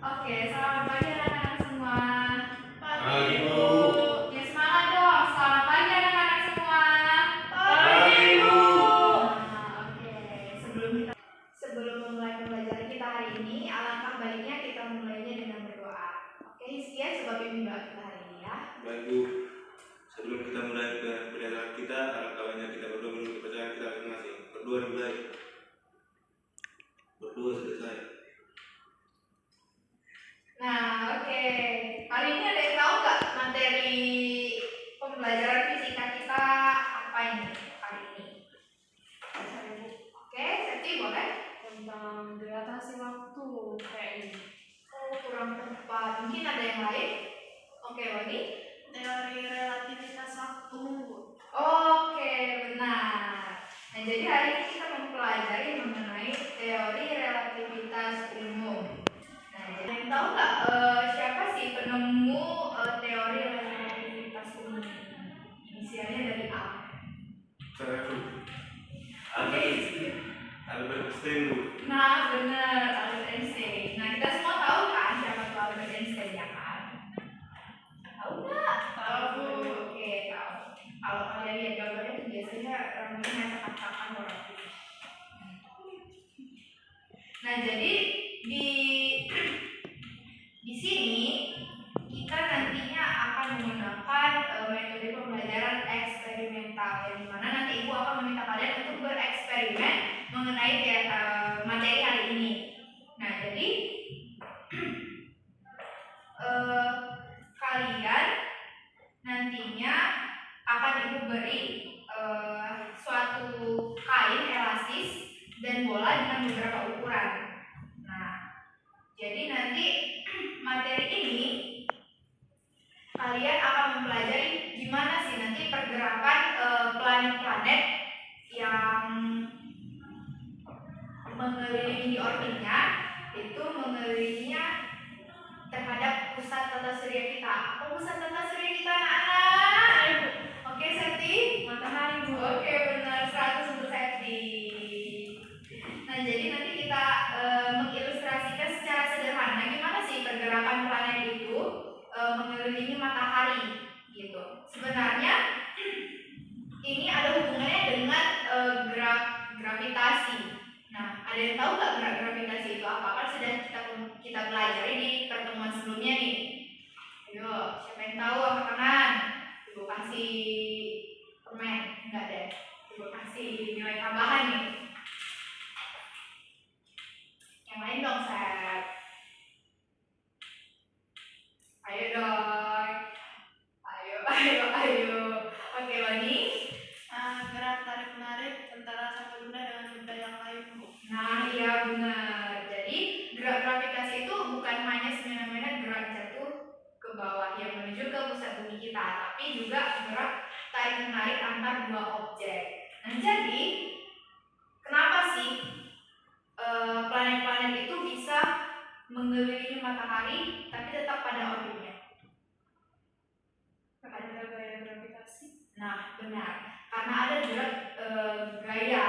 Oke, selamat pagi anak-anak semua. Pagi, Bu. Ya semangat dong. Selamat pagi anak-anak semua. Pagi, Bu. Oke. Sebelum memulai pembelajaran kita hari ini, alangkah baiknya kita memulainya dengan berdoa. Oke, Hizkia, coba pimpin doa kita hari ini ya. Baik, Bu. Sebelum kita mulai pembelajaran kita, alangkah baiknya kita berdoa menurut kepercayaan kita masing-masing. Berdoa dimulai. Berdoa selesai. Nah, oke. Hari ini ada yang tahu nggak materi pembelajaran fisika kita apa ini hari ini? Oke, Septi boleh? Tentang dilatasi waktu kayak ini. Oh, kurang tepat. Mungkin ada yang lain? Oke, Wani. Teori relativitas waktu. Oke, benar. Nah, jadi hari ini kita mempelajari mengenai teori relativitas umum. Nah, jadi yang tahu nggak siapa sih penemu teori relativitas umum? Inisialnya dari A. Saya, Bu. Albert Einstein, Bu. Nah, benar, Albert Einstein. Nah, kita semua tahu kan siapa tuh Albert Einstein ya kan? Tahu nggak? Tahu. Oke, tahu. Kalau kalian lihat gambarnya itu biasanya rambutnya acak-acakan orang. Nah, jadi di sini kita nantinya akan menggunakan metode pembelajaran eksperimental, yang dimana nanti ibu akan meminta kalian untuk bereksperimen mengenai materi hari ini. Nah, jadi kalian nantinya akan ibu beri suatu kain elastis dan bola dengan beberapa ukuran. Nah, jadi nanti materi ini kalian akan mempelajari gimana sih nanti pergerakan planet-planet yang mengelilingi orbitnya, itu mengelilinginya terhadap pusat tata surya kita. Apa pusat tata surya kita, anak-anak? Oke, Septi? Matahari, Bu. Oke, benar, 100 untuk Septi. Nah, jadi nanti kita mengilustrasikan secara sederhana gimana sih pergerakan planet itu mengelilingi matahari gitu. Sebenarnya ini ada hubungannya dengan gravitasi. Nah, ada yang tahu nggak gravitasi itu apa? Kan sudah kita pelajari di pertemuan sebelumnya nih. Ayo, siapa yang tahu angkat tangan? Ibu kasih permen, enggak deh. Ibu kasih nilai tambahan nih. Yang lain dong, Seth. Ayo dong. Ayo. Oke, Wani. Gerak tarik menarik antara satu benda dengan benda yang lain, Bu. Nah, iya benar. Jadi gerak gravitasi itu bukan hanya semena-mena gerak jatuh ke bawah yang menuju ke pusat bumi kita, tapi juga gerak tarik menarik antar dua objek. Nah, jadi kenapa sih planet-planet itu bisa mengelilingi matahari tapi tetap pada orbitnya? Ada gaya gravitasi. Nah, benar. Karena ada gerak gaya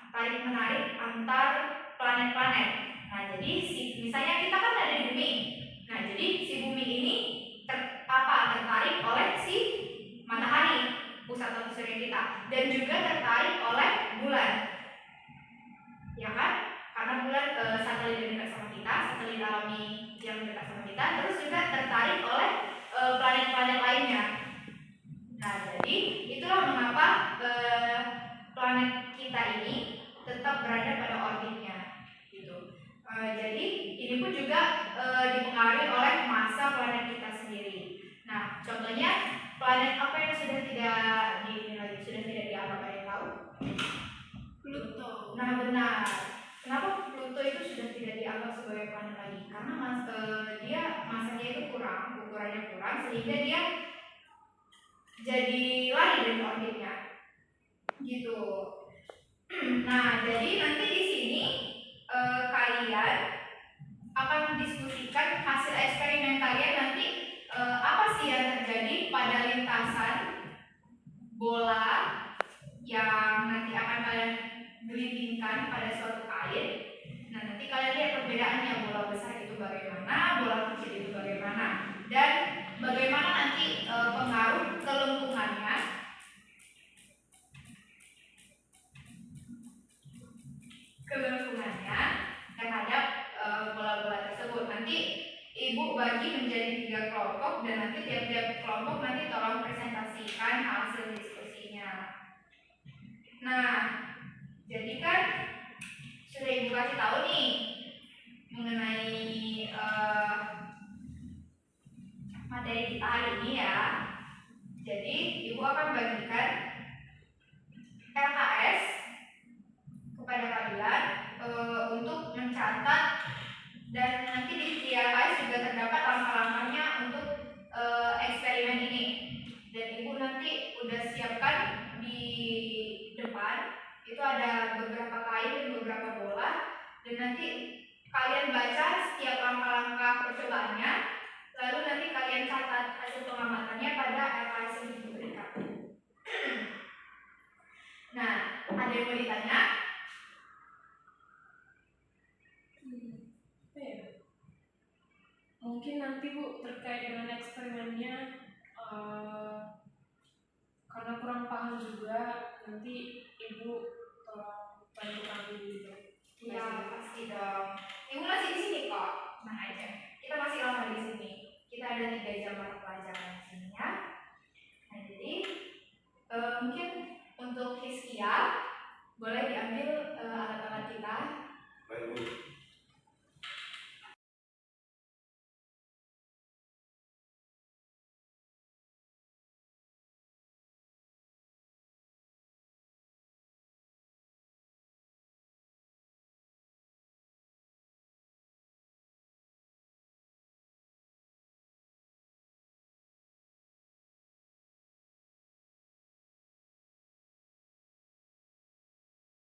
tarik menarik antar planet-planet. Nah, jadi misalnya kita kan ada di bumi. Nah, jadi si bumi ini tertarik oleh si matahari, pusat tata surya kita, dan juga tertarik oleh bulan. Ya kan? Karena bulan satelit yang dekat sama kita, satelit alami yang dekat sama kita, terus juga tertarik oleh planet-planet lainnya. Nah, jadi itulah mengapa planet kita ini tetap berada pada orbitnya, gitu. Jadi ini pun juga dipengaruhi oleh massa planet kita sendiri. Nah, contohnya planet apa yang sudah tidak dianggap, ada yang tahu? Pluto. Nah, benar. Kenapa Pluto itu sudah tidak dianggap sebagai planet lagi? Karena dia masanya itu kurang, ukurannya kurang, sehingga dia jadi lari dari orbitnya, gitu. Nah, jadi nanti di sini kalian akan mendiskusikan hasil eksperimen kalian nanti apa sih yang terjadi pada lintasan bola yang nanti akan kalian gelindingkan pada suatu kain. Nah, nanti kalian lihat perbedaannya, bola besar itu bagaimana, dan bagaimana nanti pengaruh ke lingkungannya terhadap bola-bola tersebut. Nanti ibu bagi menjadi 3 kelompok dan nanti tiap-tiap kelompok nanti tolong presentasikan hasil diskusinya. Nah, jadi kan sudah ibu kasih tahu nih mengenai materi kita hari ini ya. Jadi ibu akan bagikan LKS kepada kalian untuk mencatat, dan nanti di LKS juga terdapat langkah-langkahnya untuk eksperimen ini. Dan ibu nanti udah siapkan di depan itu ada beberapa kain dan beberapa bola, dan nanti kalian baca setiap langkah-langkah percobaannya, lalu nanti kalian catat hasil pengamatannya pada LKS yang diberikan. Nah, ada yang mau ditanya? Mungkin nanti Bu terkait dengan eksperimennya, karena kurang paham juga, nanti Ibu tolong bantu kami gitu. Iya, pasti dong. Ibu masih di sini kok, tenang aja. Kita masih lama di sini. Kita ada 3 jam mata pelajaran di sini ya. Nah, jadi mungkin untuk Hiskia boleh diambil alat-alat kita. Baik Bu.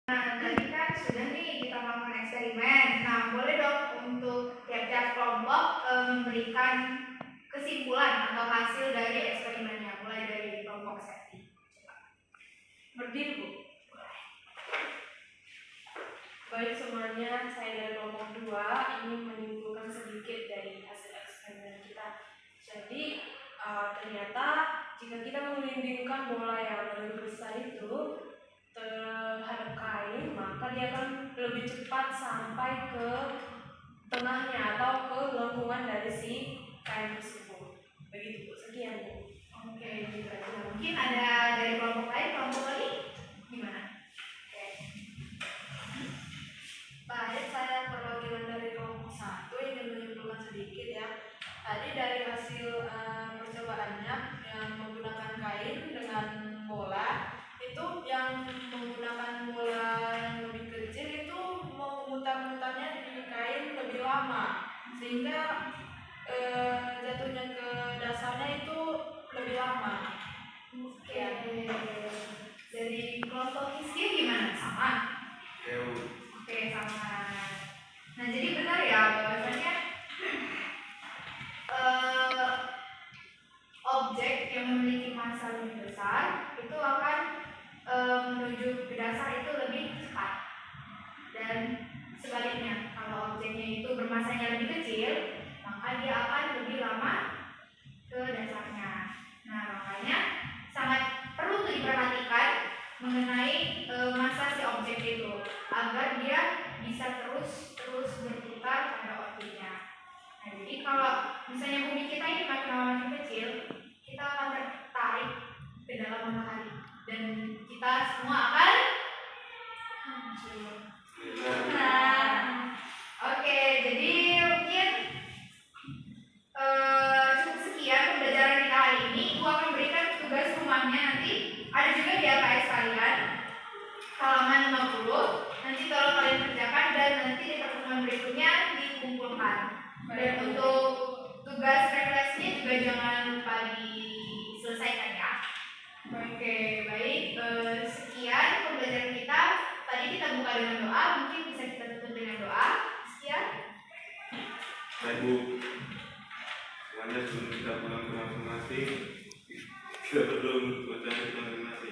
Nah, tadi kan sudah nih kita melakukan eksperimen. Nah, boleh dong untuk tiap-tiap kelompok memberikan kesimpulan atau hasil dari eksperimennya, mulai dari kelompok Septi. Berdiri Bu. Baik semuanya, saya dari kelompok 2 ingin menyimpulkan sedikit dari hasil eksperimen kita. Jadi ternyata jika kita melindingkan bola yang lebih besar itu terhadap kain, maka dia akan lebih cepat sampai ke tengahnya atau ke lengkungan dari si kain tersebut. Begitu Bu, sekian Bu. Oke, gitu aja. Mungkin ada dari kelompok lain, kelompok lain gimana? Oke. Baik, saya perwakilan dari kelompok 1 ingin menyimpulkan sedikit ya. Tadi dari hasil percobaannya yang menggunakan kain dengan bola, itu yang menggunakan bola yang lebih kecil itu memutar-mutarnya di kain lebih lama, sehingga jatuhnya ke dasarnya itu lebih lama. Oke. Dari kelompok Hiskia gimana? Sama? Ya Bu. Oke, sama. Nah, jadi benar ya bahwasanya objek yang memiliki massa lebih besar itu akan menuju ke dasar itu lebih cepat, dan sebaliknya kalau objeknya itu bermasanya lebih kecil maka dia akan lebih lama ke dasarnya. Nah, makanya sangat perlu diperhatikan mengenai massa si objek itu agar dia bisa terus berputar pada orbitnya. Nah, jadi kalau misalnya bumi kita ini makin lama makin kecil, kita akan tertarik ke dalam matahari dan kita semua akan hancur. Nah, oke, jadi mungkin cukup sekian pembelajaran kita hari ini. Aku akan berikan tugas rumahnya nanti. Ada juga di LKS kalian halaman 50. Nanti tolong kalian kerjakan dan nanti di pertemuan berikutnya dikumpulkan. Dan untuk tugas refleksinya juga jangan lupa diselesaikan ya. Oke, baik. Sekian pembelajaran kita. Tadi kita buka dengan doa, mungkin bisa kita tutup dengan doa. Sekian. Baik Bu. Semuanya sebelum kita pulang ke masing-masing, kita berdoa untuk Tuhan masing-masing.